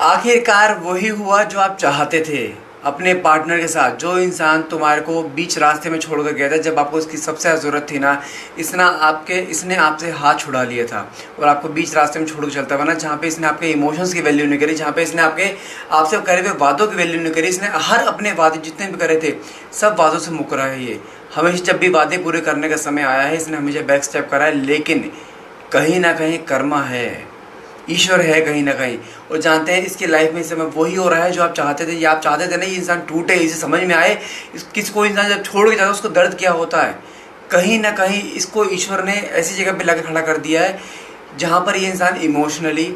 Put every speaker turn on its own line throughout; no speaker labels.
आखिरकार वही हुआ जो आप चाहते थे अपने पार्टनर के साथ। जो इंसान तुम्हारे को बीच रास्ते में छोड़ कर गया था जब आपको उसकी सबसे ज़्यादा ज़रूरत थी ना, इसने आपसे हाथ छुड़ा लिया था और आपको बीच रास्ते में छोड़ कर चलता हुआ ना, जहाँ पे इसने आपके इमोशंस की वैल्यू नहीं करी, जहाँ पे इसने आपसे करे हुए वादों की वैल्यू नहीं करी। इसने हर अपने वादे जितने भी करे थे सब वादों से मुकरा है। ये हमेशा जब भी वादे पूरे करने का समय आया है इसने हमेशा बैक स्टेप करा है। लेकिन कहीं ना कहीं कर्मा है, ईश्वर है कहीं ना कहीं, और जानते हैं इसकी लाइफ में इस समय वही हो रहा है जो आप चाहते थे। या आप चाहते थे ना ये इंसान टूटे, इसे समझ में आए किसको इंसान जब छोड़ के जाता है उसको दर्द क्या होता है। कहीं ना कहीं इसको ईश्वर ने ऐसी जगह पे लाके खड़ा कर दिया है जहाँ पर ये इंसान इमोशनली,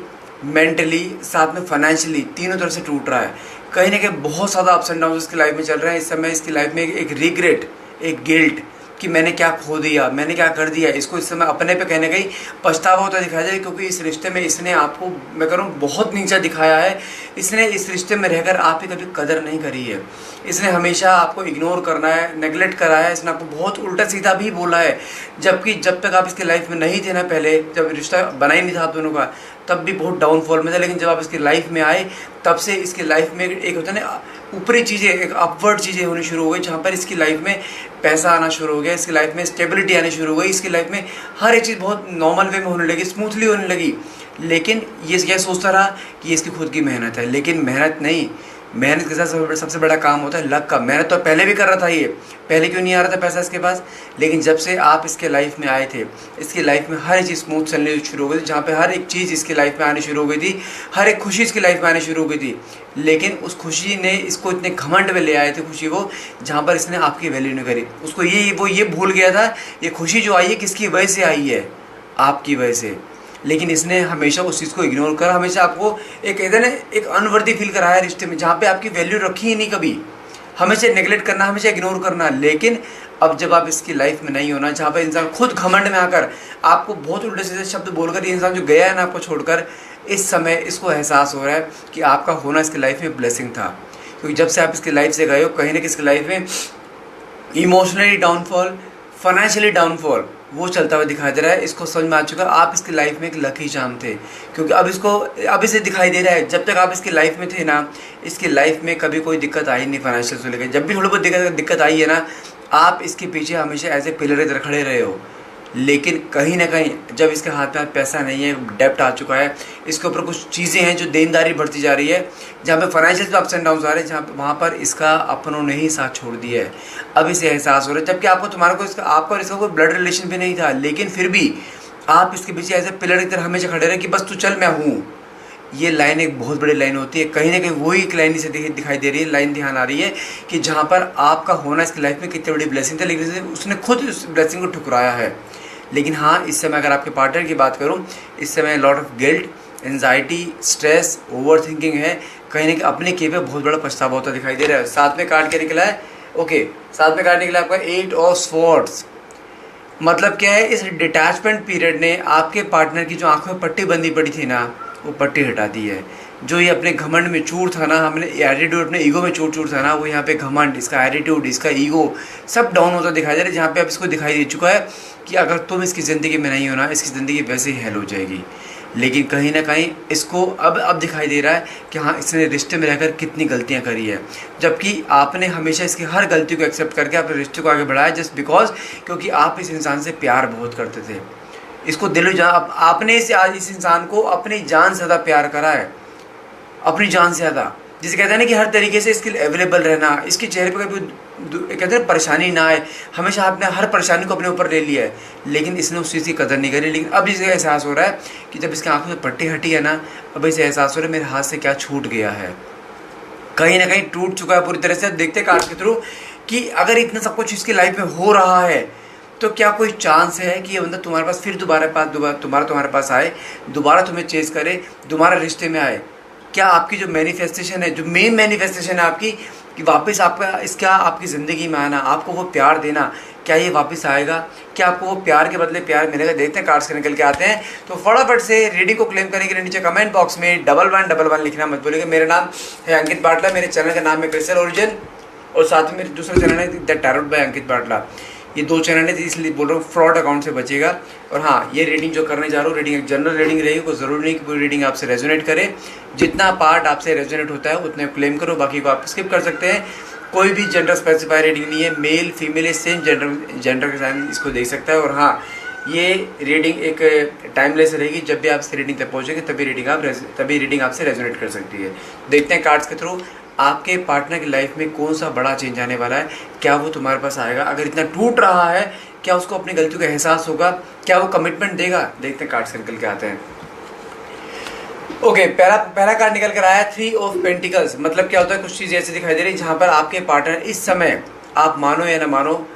मेंटली, साथ में फाइनेंशियली तीनों तरफ से टूट रहा है। कहीं ना कहीं बहुत ज़्यादा अप्स एंड डाउन इसकी लाइफ में चल रहे हैं इस समय। इसकी लाइफ में एक रिग्रेट, एक गिल्ट कि मैंने क्या खो दिया, मैंने क्या कर दिया। इसको इस समय अपने पे कहीं ना कहीं पछतावा होता दिखाया जाए, क्योंकि इस रिश्ते में इसने आपको, मैं कह रहा हूँ, बहुत नीचा दिखाया है। इसने इस रिश्ते में रहकर आपकी कभी कदर नहीं करी है। इसने हमेशा आपको इग्नोर करना है, नेगलेक्ट करा है। इसने आपको बहुत उल्टा सीधा भी बोला है, जबकि जब तक आप इसकी लाइफ में नहीं थे ना, पहले जब रिश्ता बना ही नहीं था आप दोनों का, तब भी बहुत डाउनफॉल में था। लेकिन जब आप इसकी लाइफ में आए तब से इसकी लाइफ में एक होता है ना ऊपरी चीज़ें, एक अपवर्ड चीज़ें होनी शुरू हो गई, जहाँ पर इसकी लाइफ में पैसा आना शुरू हो गया, इसकी लाइफ में स्टेबिलिटी आनी शुरू हो गई, इसकी लाइफ में हर एक चीज़ बहुत नॉर्मल वे में होने लगी, स्मूथली होने लगी। लेकिन ये क्या सोचता रहा कि ये इसकी खुद की मेहनत है, लेकिन मेहनत नहीं। मेहनत के साथ सबसे बड़ा काम होता है लक का। मेहनत तो पहले भी कर रहा था, ये पहले क्यों नहीं आ रहा था पैसा इसके पास। लेकिन जब से आप इसके लाइफ में आए थे, इसकी लाइफ में हर एक चीज़ स्मूथ चलनी शुरू हो गई थी, जहाँ पे हर एक चीज़ इसकी लाइफ में आनी शुरू हो गई थी, हर एक खुशी इसकी लाइफ में आनी शुरू हो गई थी। लेकिन उस खुशी ने इसको इतने घमंड में ले आए थे, खुशी वो, जहाँ पर इसने आपकी वैल्यू नहीं करी। उसको ये भूल गया था ये खुशी जो आई है किसकी वजह से आई है, आपकी वजह से। लेकिन इसने हमेशा उस चीज़ को इग्नोर कर हमेशा आपको एक अनवर्दी फील कराया रिश्ते में, जहाँ पे आपकी वैल्यू रखी ही नहीं कभी। हमेशा नेगलेक्ट करना, हमेशा इग्नोर करना। लेकिन अब जब आप इसकी लाइफ में नहीं होना, जहाँ पे इंसान खुद घमंड में आकर आपको बहुत उल्टे सीधे शब्द बोलकर, ये इंसान जो गया है ना आपको छोड़कर, इस समय इसको एहसास हो रहा है कि आपका होना इसकी लाइफ में ब्लेसिंग था। क्योंकि जब से आप इसकी लाइफ से गए हो, कहीं ना कहीं इसकी लाइफ में इमोशनली डाउनफॉल, फाइनेंशियली डाउनफॉल वो चलता हुआ दिखाई दे रहा है। इसको समझ में आ चुका है आप इसकी लाइफ में एक लकी चार्म थे, क्योंकि अब इसे दिखाई दे रहा है जब तक आप इसकी लाइफ में थे ना, इसकी लाइफ में कभी कोई दिक्कत आई नहीं फाइनेंशियल से लेकर। जब भी थोड़ी बहुत दिक्कत आई है ना, आप इसके पीछे हमेशा एज ए पिलर इधर खड़े रहे हो। लेकिन कहीं ना कहीं जब इसके हाथ में पैसा नहीं है, डेप्ट आ चुका है, इसके ऊपर कुछ चीज़ें हैं जो देनदारी बढ़ती जा रही है, जहाँ पे फाइनेंशियल अप्स एंड डाउन आ रहे हैं, जहाँ पे वहाँ पर इसका अपनों ने ही साथ छोड़ दिया है। अब इसे एहसास हो रहा है, जबकि आपको और इसका कोई ब्लड रिलेशन भी नहीं था, लेकिन फिर भी आप इसके पीछे ऐसे पिलर की तरह हमेशा खड़े रहे कि बस तू चल, मैं हूँ। ये लाइन एक बहुत बड़ी लाइन होती है। कहीं ना कहीं वही एक लाइन इसे दिखाई दे रही है, लाइन ध्यान आ रही है कि जहाँ पर आपका होना इसकी लाइफ में कितनी बड़ी ब्लेसिंग था, लेकिन उसने खुद उस ब्लेसिंग को ठुकराया है। लेकिन हाँ, इस समय अगर आपके पार्टनर की बात करूँ, इस समय lot of guilt, anxiety, stress, over thinking है। कहीं ना कहीं अपने किए पे बहुत बड़ा पछतावा होता दिखाई दे रहा है। साथ में काट के निकला है, साथ में काट निकला आपका 8 ऑफ स्वॉर्ड्स। मतलब क्या है, इस डिटैचमेंट पीरियड ने आपके पार्टनर की जो आंखों में पट्टी बंदी पड़ी थी ना, वो पट्टी हटा दी है। जो ये अपने घमंड में चूर था ना, हमने एटीट्यूड अपने ईगो में चूर था ना, वो यहाँ पे घमंड, इसका एटीट्यूड, इसका ईगो सब डाउन होता दिखाई दे रहा है। जहाँ पे अब इसको दिखाई दे चुका है कि अगर तुम इसकी ज़िंदगी में नहीं हो ना, इसकी ज़िंदगी वैसे ही हेल हो जाएगी। लेकिन कहीं ना कहीं इसको अब दिखाई दे रहा है कि हाँ, इसने रिश्ते में रहकर कितनी गलतियाँ करी है, जबकि आपने हमेशा इसकी हर गलती को एक्सेप्ट करके अपने रिश्ते को आगे बढ़ाया, जस्ट बिकॉज क्योंकि आप इस इंसान से प्यार बहुत करते थे। इसको दिलो जान, आपने इस इंसान को अपनी जान से ज़्यादा प्यार करा है, अपनी जान से ज़्यादा। जिसे कहते हैं ना कि हर तरीके से इसके लिए अवेलेबल रहना, इसके चेहरे पर कभी कहते हैं परेशानी ना आए, हमेशा आपने हर परेशानी को अपने ऊपर ले लिया है। लेकिन इसने उस चीज़ की कदर नहीं करी। लेकिन अब इसे एहसास हो रहा है कि जब इसकी आंखों से पट्टी हटी है ना, अब इसे एहसास हो रहा है मेरे हाथ से क्या छूट गया है, कहीं ना कहीं टूट चुका है पूरी तरह से। अब देखते कार्ड के थ्रू कि अगर इतना सब कुछ इसकी लाइफ में हो रहा है, तो क्या कोई चांस है कि ये बंदा तुम्हारे पास फिर तुम्हारे पास आए, दोबारा तुम्हें चेस करे, दोबारा रिश्ते में आए। क्या आपकी जो मैनिफेस्टेशन है, जो मेन मैनिफेस्टेशन है आपकी, कि वापस आपकी ज़िंदगी में आना, आपको वो प्यार देना, क्या ये वापस आएगा? क्या आपको वो प्यार के बदले प्यार मिलेगा? देखते हैं कार्ड्स के निकल के आते हैं। तो फटाफट से रीडिंग को क्लेम करने के लिए नीचे कमेंट बॉक्स में 1111 लिखना मत भूलिएगा। मेरा नाम है अंकित बाटला, मेरे चैनल का नाम है क्रिस्टल ओरिजिन, और साथ में मेरे दूसरा चैनल है द टैरोट बाय अंकित बाटला। ये 2 चैनल है, इसलिए बोल रहा हूँ फ्रॉड अकाउंट से बचेगा। और हाँ, ये रीडिंग जो करने जा रहा हूँ, रीडिंग एक जनरल रीडिंग रहेगी, कोई ज़रूरी नहीं कि पूरी रीडिंग आपसे रेजोनेट करे। जितना पार्ट आपसे रेजोनेट होता है उतने क्लेम करो, बाकी को आप स्किप कर सकते हैं। कोई भी जेंडर स्पेसिफाई रीडिंग नहीं है, मेल फीमेल सेम जेंडर के साथ इसको देख सकता है। और हाँ, ये रीडिंग एक टाइमलेस रहेगी, जब भी आप इस रीडिंग तक पहुँचेंगे तभी रीडिंग आपसे रेजोनेट कर सकती है। देखते हैं कार्ड्स के थ्रू आपके पार्टनर की लाइफ में कौन सा बड़ा चेंज आने वाला है, क्या वो तुम्हारे पास आएगा, अगर इतना टूट रहा है क्या उसको अपनी गलतियों का एहसास होगा, क्या वो कमिटमेंट देगा। देखते हैं कार्ड्स निकल के आते हैं। ओके, पहला कार्ड निकल कर आया 3 ऑफ पेंटिकल्स। मतलब क्या होता है, कुछ चीज़ ऐसी दिखाई दे रही है जहाँ पर आपके पार्टनर इस समय, आप मानो या ना मानो,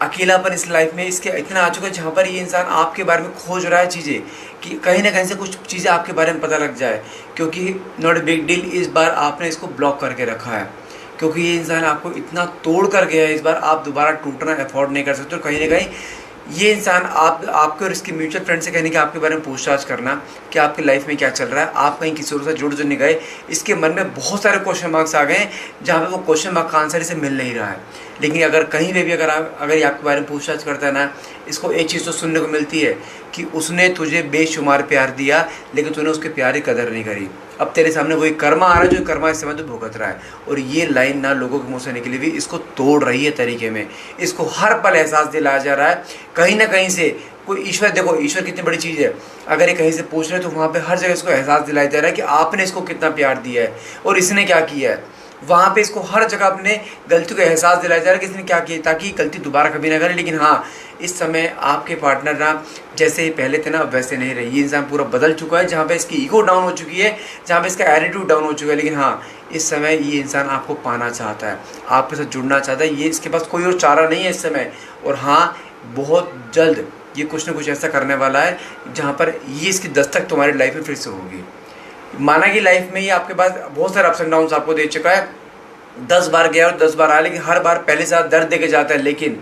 अकेलापन इस लाइफ में इसके इतना आ चुका है जहाँ पर ये इंसान आपके बारे में खोज रहा है चीज़ें, कि कहीं ना कहीं से कुछ चीज़ें आपके बारे में पता लग जाए। क्योंकि नॉट बिग डील, इस बार आपने इसको ब्लॉक करके रखा है, क्योंकि ये इंसान आपको इतना तोड़ कर गया है, इस बार आप दोबारा टूटना अफोर्ड नहीं कर सकते। और कहीं ना कहीं ये इंसान आपके और इसके म्यूचुअल फ्रेंड से कहने कि आपके बारे में पूछताछ करना कि आपकी लाइफ में क्या चल रहा है, आप कहीं किसी और से जुड़ नहीं गए। इसके मन में बहुत सारे क्वेश्चन मार्क्स आ गए हैं जहाँ पे वो क्वेश्चन मार्क का आंसर इसे मिल नहीं रहा है। लेकिन अगर कहीं पे भी अगर ये आपके बारे में पूछताछ करता है ना, इसको एक चीज़ तो सुनने को मिलती है कि उसने तुझे बेशुमार प्यार दिया लेकिन तूने उसके प्यार की कदर नहीं करी। अब तेरे सामने वही कर्मा आ रहा है जो कर्मा इस समय तो भुगत रहा है। और ये लाइन ना लोगों के मुंह से निकली हुई इसको तोड़ रही है तरीके में। इसको हर पल एहसास दिलाया जा रहा है कहीं ना कहीं से कोई ईश्वर, देखो ईश्वर कितनी बड़ी चीज़ है, अगर ये कहीं से पूछ रहे तो वहाँ पे हर जगह इसको एहसास दिलाया जा रहा है कि आपने इसको कितना प्यार दिया है और इसने क्या किया है। वहाँ पे इसको हर जगह अपने गलतियों का एहसास दिलाया जा रहा है कि इसने क्या किया, ताकि गलती दोबारा कभी ना करे। लेकिन हाँ, इस समय आपके पार्टनर ना जैसे ही पहले थे ना अब वैसे नहीं रहे। ये इंसान पूरा बदल चुका है, जहाँ पे इसकी ईगो डाउन हो चुकी है, जहाँ पे इसका एटीट्यूड डाउन हो चुका है। लेकिन हाँ, इस समय ये इंसान आपको पाना चाहता है, आपके साथ जुड़ना चाहता है। ये इसके पास कोई और चारा नहीं है इस समय। और हाँ, बहुत जल्द ये कुछ ना कुछ ऐसा करने वाला है जहाँ पर ये इसकी दस्तक तुम्हारी लाइफ में फिर से होगी। माना कि लाइफ में ये आपके पास बहुत सारे अप्स एंड डाउन्स आपको दे चुका है, 10 बार गया और 10 बार आया, लेकिन हर बार पहले से दर्द दे के जाता है। लेकिन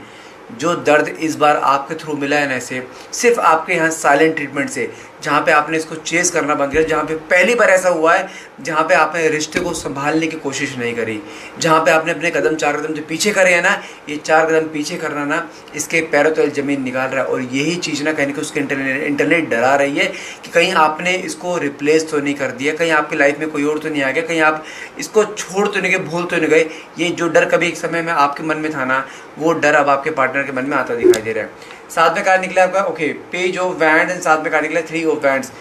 जो दर्द इस बार आपके थ्रू मिला है ना, इसे सिर्फ आपके यहाँ साइलेंट ट्रीटमेंट से, जहाँ पे आपने इसको चेस करना बंद किया, जहाँ पे पहली बार ऐसा हुआ है जहाँ पे आपने रिश्ते को संभालने की कोशिश नहीं करी, जहाँ पे आपने अपने 4 कदम जो पीछे करे हैं ना, ये 4 कदम पीछे करना ना इसके पैरों तले ज़मीन निकाल रहा है। और यही चीज़ ना कहीं उसके इंटरनेट डरा रही है कि कहीं आपने इसको रिप्लेस तो नहीं कर दिया, कहीं आपकी लाइफ में कोई और तो नहीं आ गया, कहीं आप इसको छोड़ तो नहीं गए, भूल तो नहीं गए। ये जो डर कभी एक समय में आपके मन में था ना, वो डर अब आपके पार्टनर के मन में आता दिखाई दे रहा है। साथ में कार्ड निकला आपका okay page of wands and साथ में कार्ड निकला 3 ऑफ वैंड्स।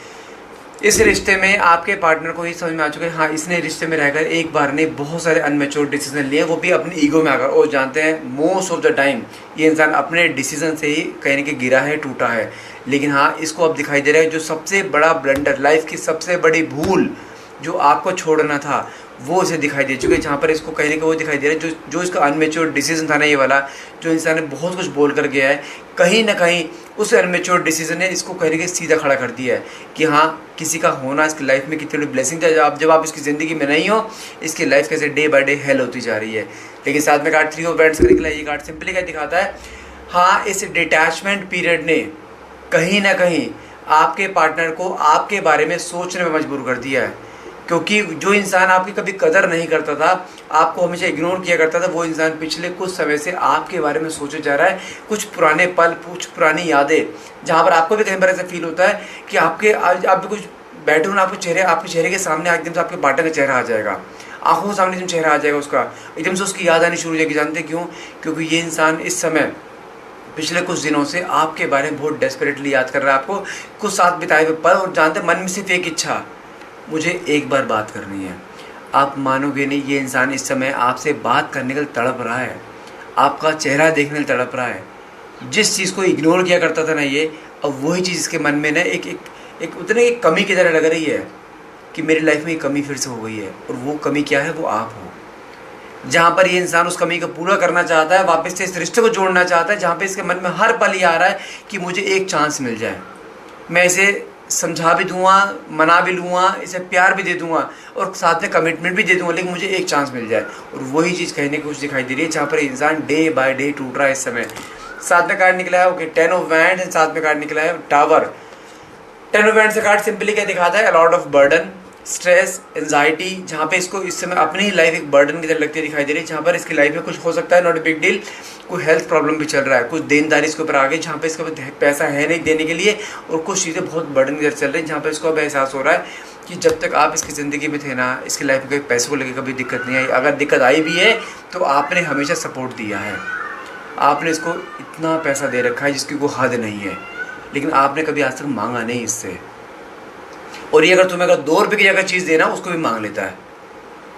इस रिश्ते में आपके पार्टनर को ही समझ में आ चुका है, हाँ इसने रिश्ते में रहकर एक बार नहीं बहुत सारे अनमेच्योर डिसीजन लिए, वो भी अपनी ईगो में आकर। और जानते हैं मोस्ट ऑफ द टाइम ये इंसान अपने डिसीजन से ही कहीं ना कहीं गिरा है, टूटा है। लेकिन हाँ, इसको अब दिखाई दे रहा है जो सबसे बड़ा ब्लंडर, लाइफ की सबसे बड़ी भूल जो आपको छोड़ना था, वो इसे दिखाई दे चुके हैं। जहाँ पर इसको कहीं ना कहीं वो दिखाई दे रहा है जो इसका अनमेच्योर डिसीजन था ना, ये वाला जो इंसान ने बहुत कुछ बोल कर गया है, कहीं ना कहीं उस अनमेच्योर डिसीजन ने इसको कहीं ना कहीं सीधा खड़ा कर दिया है कि हाँ, किसी का होना इसकी लाइफ में कितनी बड़ी ब्लेसिंग था। जब आप इसकी ज़िंदगी में नहीं हो, इसकी लाइफ कैसे डे बाय डे हेल होती जा रही है। लेकिन साथ में कार्ड 3 ऑफ वैंड्स का निकला। ये कार्ड सिंपली क्या दिखाता है, हाँ इस डिटैचमेंट पीरियड ने कहीं ना कहीं आपके पार्टनर को आपके बारे में सोचने में मजबूर कर दिया है। क्योंकि जो इंसान आपकी कभी कदर नहीं करता था, आपको हमेशा इग्नोर किया करता था, वो इंसान पिछले कुछ समय से आपके बारे में सोचे जा रहा है। कुछ पुराने पल, कुछ पुरानी यादें, जहाँ पर आपको भी कहीं पर ऐसा फील होता है कि आप भी कुछ बैठे हो ना, आपके चेहरे के सामने एकदम से आपके पार्टनर का चेहरा आ जाएगा, आंखों के सामने एकदम चेहरा आ जाएगा उसका, एकदम से उसकी याद आनी शुरू हो जाएगी। जानते क्यों? क्योंकि ये इंसान इस समय पिछले कुछ दिनों से आपके बारे में बहुत डेस्परेटली याद कर रहा है आपको, कुछ साथ बिताए हुए पल। और जानते मन में सिर्फ एक इच्छा, मुझे एक बार बात करनी है। आप मानोगे नहीं, ये इंसान इस समय आपसे बात करने के लिए तड़प रहा है, आपका चेहरा देखने के लिए तड़प रहा है। जिस चीज़ को इग्नोर किया करता था ना ये, अब वही चीज़ इसके मन में ना एक उतने एक कमी की तरह लग रही है कि मेरी लाइफ में एक कमी फिर से हो गई है। और वो कमी क्या है? वो आप हो। जहाँ पर ये इंसान उस कमी को पूरा करना चाहता है, वापस से इस रिश्ते को जोड़ना चाहता है, जहाँ पे इसके मन में हर पल ये आ रहा है कि मुझे एक चांस मिल जाए, मैं इसे समझा भी दूंगा, मना भी लूँगा, इसे प्यार भी दे दूंगा और साथ में कमिटमेंट भी दे दूंगा, लेकिन मुझे एक चांस मिल जाए। और वही चीज़ कहने की कुछ दिखाई दे रही है जहाँ पर इंसान डे बाय डे टूट रहा है इस समय। साथ में कार्ड निकला है ओके 10 ऑफ वैंड्स एंड साथ में कार्ड निकला है टावर। 10 ऑफ वैंड्स का कार्ड सिंपली क्या दिखाता है? A lot of burden, stress, anxiety, जहाँ पे इसको इस समय अपनी लाइफ एक बर्डन की तरह लगती दिखाई दे रही है, जहाँ पर इसकी लाइफ में कुछ हो सकता है, नॉट ए बिग डील, कोई हेल्थ प्रॉब्लम भी चल रहा है, कुछ देनदारी इसके ऊपर आ गई जहाँ पे इसके पास पैसा है नहीं देने के लिए, और कुछ चीज़ें बहुत बर्डन की तरह चल रही है जहाँ पर इसको अब एहसास हो रहा है कि जब तक आप इसकी ज़िंदगी में थे ना, इसकी लाइफ में कभी पैसों को लेकर कभी दिक्कत नहीं आई। अगर दिक्कत आई भी है तो आपने हमेशा सपोर्ट दिया है, आपने इसको इतना पैसा दे रखा है जिसकी कोई हद नहीं है, लेकिन आपने कभी आज तक मांगा नहीं इससे। और ये अगर तुम्हें अगर 2 रुपये की अगर चीज़ देना उसको भी मांग लेता है।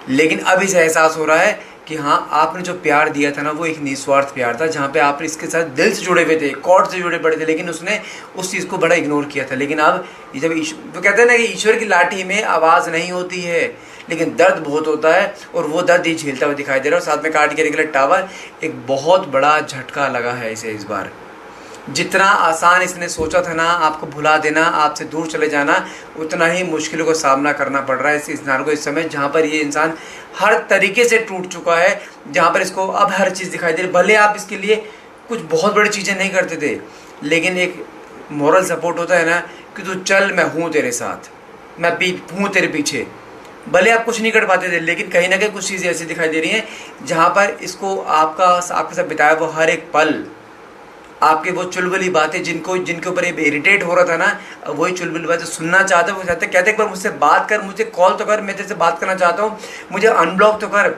लेकिन अब इसे एहसास हो रहा है कि हाँ, आपने जो प्यार दिया था ना वो एक निस्वार्थ प्यार था, जहाँ पे आपने इसके साथ दिल से जुड़े हुए थे, कॉर्ड से जुड़े पड़े थे, लेकिन उसने उस चीज़ को बड़ा इग्नोर किया था। लेकिन अब जब तो कहते हैं ना कि ईश्वर की लाठी में आवाज़ नहीं होती है, लेकिन दर्द बहुत होता है, और वो दर्द ही झेलता हुआ दिखाई दे रहा है। और साथ में काट के निकले टावर, एक बहुत बड़ा झटका लगा है इसे इस बार। जितना आसान इसने सोचा था ना आपको भुला देना, आपसे दूर चले जाना, उतना ही मुश्किलों का सामना करना पड़ रहा है इस इंसान को इस समय, जहाँ पर ये इंसान हर तरीके से टूट चुका है, जहाँ पर इसको अब हर चीज़ दिखाई दे रही। भले आप इसके लिए कुछ बहुत बड़ी चीज़ें नहीं करते थे, लेकिन एक मॉरल सपोर्ट होता है ना कि तू चल, मैं हूँ तेरे साथ, मैं हूँ तेरे पीछे। भले आप कुछ नहीं कर पाते थे, लेकिन कहीं ना कहीं कुछ चीज़ें ऐसी दिखाई दे रही हैं जहाँ पर इसको आपके साथ बिताया वो हर एक पल, आपके वो चुलबुली बातें जिनके ऊपर ये इरिटेट हो रहा था ना, वही चुलबुली बातें सुनना चाहता है। वो कहते एक बार मुझसे बात कर, मुझे कॉल तो कर, मैं तेरे से बात करना चाहता हूँ, मुझे अनब्लॉक तो कर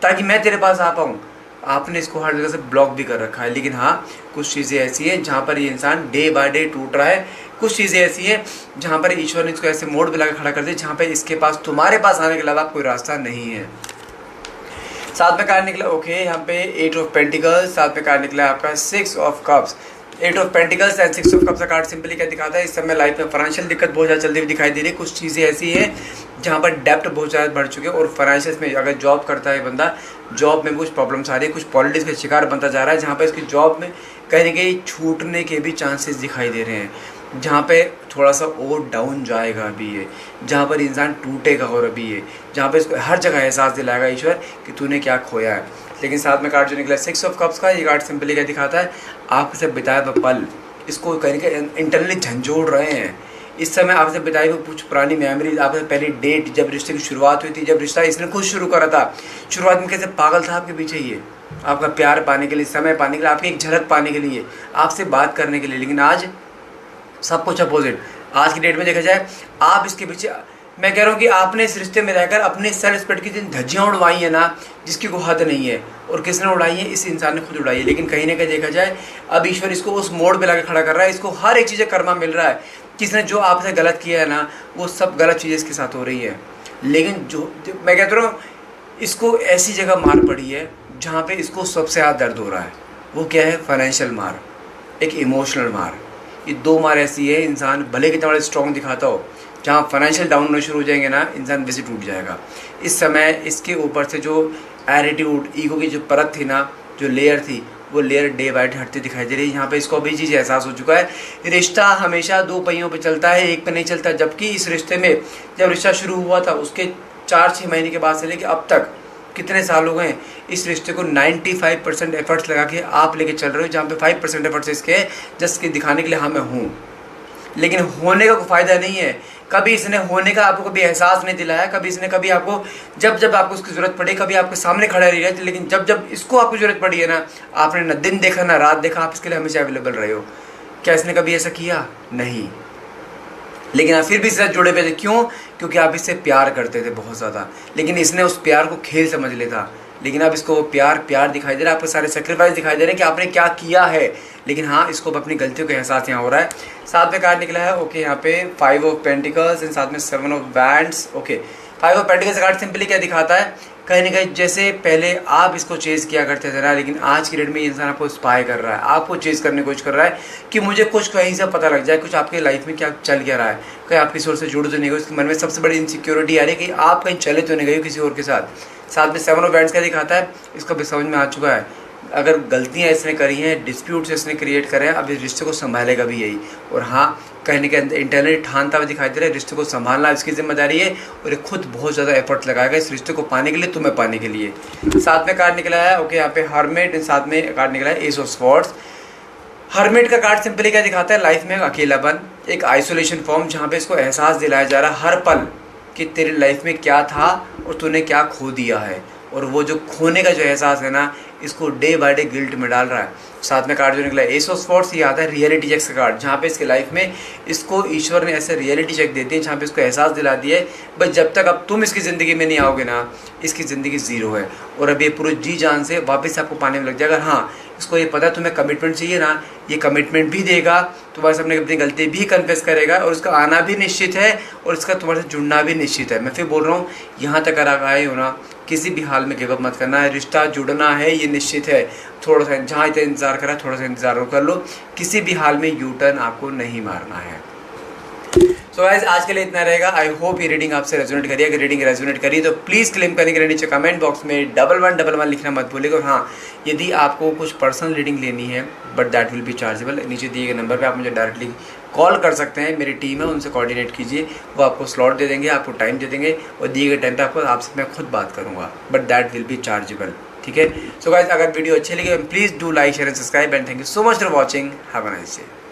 ताकि मैं तेरे पास आ पाऊँ। आपने इसको हर जगह से ब्लॉक भी कर रखा है। लेकिन हाँ, कुछ चीज़ें ऐसी हैं जहाँ पर ये इंसान डे बाय डे टूट रहा है। कुछ चीज़ें ऐसी हैं जहाँ पर ईश्वर ने इसको ऐसे मोड़ पर लगा खड़ा कर दिया जहाँ पर इसके पास तुम्हारे पास आने के अलावा कोई रास्ता नहीं है। साथ में कार्ड निकला ओके, यहाँ पे 8 ऑफ पेंटिकल्स, साथ में कार्ड निकला आपका 6 of cups. 8 of pentacles and 6 of cups का कार्ड सिंपली क्या दिखाता है, इस समय लाइफ में फाइनेंशियल दिक्कत बहुत ज़्यादा चलती हुई दिखाई दे रही है। कुछ चीज़ें ऐसी हैं जहाँ पर डेप्ट बहुत ज़्यादा बढ़ चुके हैं, और फाइनेंशियल में अगर जॉब करता है बंदा, जॉब में कुछ प्रॉब्लम्स आ रही है, कुछ पॉलिटिक्स का शिकार बनता जा रहा है, जहाँ पर इसकी जॉब में कहीं ना कहीं छूटने के भी चांसेस दिखाई दे रहे हैं, जहाँ पे थोड़ा सा और डाउन जाएगा अभी ये, जहाँ पर इंसान टूटेगा और अभी ये, जहाँ पे इसको हर जगह एहसास दिलाएगा ईश्वर कि तूने क्या खोया है। लेकिन साथ में कार्ड जो निकला 6 ऑफ कप्स का, ये कार्ड सिंपली क्या दिखाता है, आपसे बिताए हुए पल इसको कहीं ना इंटरनली झंझोड़ रहे हैं। इस समय आपसे बिताई हुई कुछ पुरानी मेमोरीज, आपसे पहली डेट जब रिश्ते की शुरुआत हुई थी, जब रिश्ता इसने खुद शुरू करा था, शुरुआत में कैसे पागल था आपके पीछे ये, आपका प्यार पाने के लिए, समय पाने के लिए, आपकी एक झलक पाने के लिए, आपसे बात करने के लिए। लेकिन आज सब कुछ अपोजिट। आज की डेट में देखा जाए, आप इसके पीछे, मैं कह रहा हूँ कि आपने इस रिश्ते में रहकर अपने सेल्फ रिस्पेक्ट की जिन धज्जियाँ उड़वाई हैं ना, जिसकी कोई हद नहीं है, और किसने उड़ाई है, इस इंसान ने खुद उड़ाई है। लेकिन कहीं ना कहीं देखा जाए, अब ईश्वर इसको उस मोड़ पे लाकर खड़ा कर रहा है, इसको हर एक चीज़ें कर्मा मिल रहा है। किसने जो आपसे गलत किया है ना, वो सब गलत चीज़ें इसके साथ हो रही है। लेकिन जो मैं कहता हूँ, इसको ऐसी जगह मार पड़ी है जहाँ पे इसको सबसे ज़्यादा दर्द हो रहा है। वो क्या है, फाइनेंशियल मार, एक इमोशनल मार। ये 2 मार ऐसी है, इंसान भले कितना बड़ा स्ट्रॉन्ग दिखाता हो, जहाँ फाइनेंशियल डाउन होने शुरू हो जाएंगे ना, इंसान वैसे टूट जाएगा। इस समय इसके ऊपर से जो एटीट्यूड, ईगो की जो परत थी ना, जो लेयर थी, वो लेयर डे बाय डे हटती दिखाई दे रही है। यहाँ पे इसको अभी चीज़ एहसास हो चुका है, रिश्ता हमेशा 2 पहियों पे चलता है, एक पे नहीं चलता। जबकि इस रिश्ते में जब रिश्ता शुरू हुआ था, उसके 4-6 महीने के बाद से लेकर अब तक कितने साल हो गए, इस रिश्ते को 95% एफर्ट्स लगा के आप लेके चल रहे हो, जहाँ पे 5% एफर्ट्स इसके जस्ट के दिखाने के लिए हाँ मैं हूँ। लेकिन होने का कोई फ़ायदा नहीं है। कभी इसने होने का आपको कभी एहसास नहीं दिलाया, कभी आपको जब आपको उसकी ज़रूरत पड़ी, कभी आपके सामने खड़ा रह गया। लेकिन जब इसको आपको ज़रूरत पड़ी है ना, आपने ना दिन देखा ना रात देखा, आप इसके लिए हमेशा अवेलेबल रहे हो। क्या इसने कभी ऐसा किया? नहीं। लेकिन आप फिर भी इसके साथ जुड़े हुए थे, क्यों? क्योंकि आप इससे प्यार करते थे बहुत ज़्यादा। लेकिन इसने उस प्यार को खेल समझ लिया था। लेकिन अब इसको वो प्यार दिखाई दे रहा है, आपको सारे सेक्रीफाइस दिखाई दे रहे हैं कि आपने क्या किया है। लेकिन हाँ, इसको अपनी गलतियों का एहसास यहाँ हो रहा है। साथ में कार्ड निकला है ओके, यहाँ पे 5 ऑफ पेंटिकल्स एंड साथ में 7 of wands. Okay, 5 of pentacles card simply क्या दिखाता है, कहीं ना कहीं जैसे पहले आप इसको चेज़ किया करते थे ना, लेकिन आज की डेट में ये इंसान आपको स्पाई कर रहा है, आपको चेज़ करने की कोशिश कर रहा है कि मुझे कुछ कहीं से पता लग जाए, कुछ आपके लाइफ में क्या चल क्या रहा है, कहीं आप किसी और से जुड़ तो नहीं गए। उसके मन में सबसे बड़ी इनसिक्योरिटी आ रही है कि आप कहीं चले तो नहीं गए किसी और के साथ। साथ में 7 ऑफ वैंड्स का दिखाता है, इसको भी समझ में आ चुका है, अगर गलतियाँ इसने करी हैं, डिस्प्यूट्स इसने क्रिएट करे हैं, अब इस रिश्ते को संभालेगा भी यही। और हाँ, कहने के इंटरनली ठानता हुआ दिखाई दे रहा है, रिश्ते को संभालना इसकी जिम्मेदारी है, और ये खुद बहुत ज़्यादा एफर्ट लगाएगा इस रिश्ते को पाने के लिए, तुम्हें पाने के लिए। साथ में कार्ड निकला है ओके, यहाँ पे हर्मिट, साथ में कार्ड निकला है एस ऑफ स्वॉर्ड्स। हर्मिट का कार्ड सिंपली क्या दिखाता है, लाइफ में अकेलापन, एक आइसोलेशन फॉर्म, जहाँ पे इसको एहसास दिलाया जा रहा है हर पल कि तेरी लाइफ में क्या था और तूने क्या खो दिया है। और वो जो खोने का जो एहसास है ना, इसको डे बाय डे गिल्ट में डाल रहा है। साथ में कार्ड जो निकला एस ऑफ स्वॉर्ड्स, ये आता है रियलिटी चेक का कार्ड, जहाँ पे इसके लाइफ में इसको ईश्वर ने ऐसे रियलिटी चेक देती है जहाँ पे इसको एहसास दिला दिया है बस जब तक अब तुम इसकी ज़िंदगी में नहीं आओगे ना, इसकी ज़िंदगी ज़ीरो है। और अब ये पूरे जी जान से वापस आपको पाने में लग जाएगा। हाँ, इसको ये पता है तुम्हें कमिटमेंट चाहिए ना, ये कमिटमेंट भी देगा, तुम्हारे सामने अपनी गलती भी कन्फेस करेगा और इसका आना भी निश्चित है और इसका तुम्हारे से जुड़ना भी निश्चित है। मैं फिर बोल रहा हूँ, यहाँ तक अगर आप आए हो ना, किसी भी हाल में गिव अप मत करना है, रिश्ता जुड़ना है ये निश्चित है। थोड़ा सा जहाँ इतना इंतज़ार करा, थोड़ा सा इंतज़ार कर लो, किसी भी हाल में यू टर्न आपको नहीं मारना है। सो गाइस, आज के लिए इतना रहेगा। आई होप ये रीडिंग आपसे रेजोनेट करिए। अगर रीडिंग रेजोनेट करी तो प्लीज़ क्लेम करने के लिए नीचे कमेंट बॉक्स में 1111 लिखना मत भूलिएगा। और हाँ, यदि आपको कुछ पर्सनल रीडिंग लेनी है but that will be chargeable, नीचे दिए गए नंबर पे आप मुझे डायरेक्टली कॉल कर सकते हैं। मेरी टीम है, उनसे कोऑर्डिनेट कीजिए, वो आपको स्लॉट दे देंगे, आपको टाइम दे देंगे और दिए गए टाइम पे आपसे मैं खुद बात करूँगा, but that will be chargeable. ठीक है। सो गाइस, अगर वीडियो अच्छी लगी please do like share and subscribe and thank you so much for watching. Have a nice day.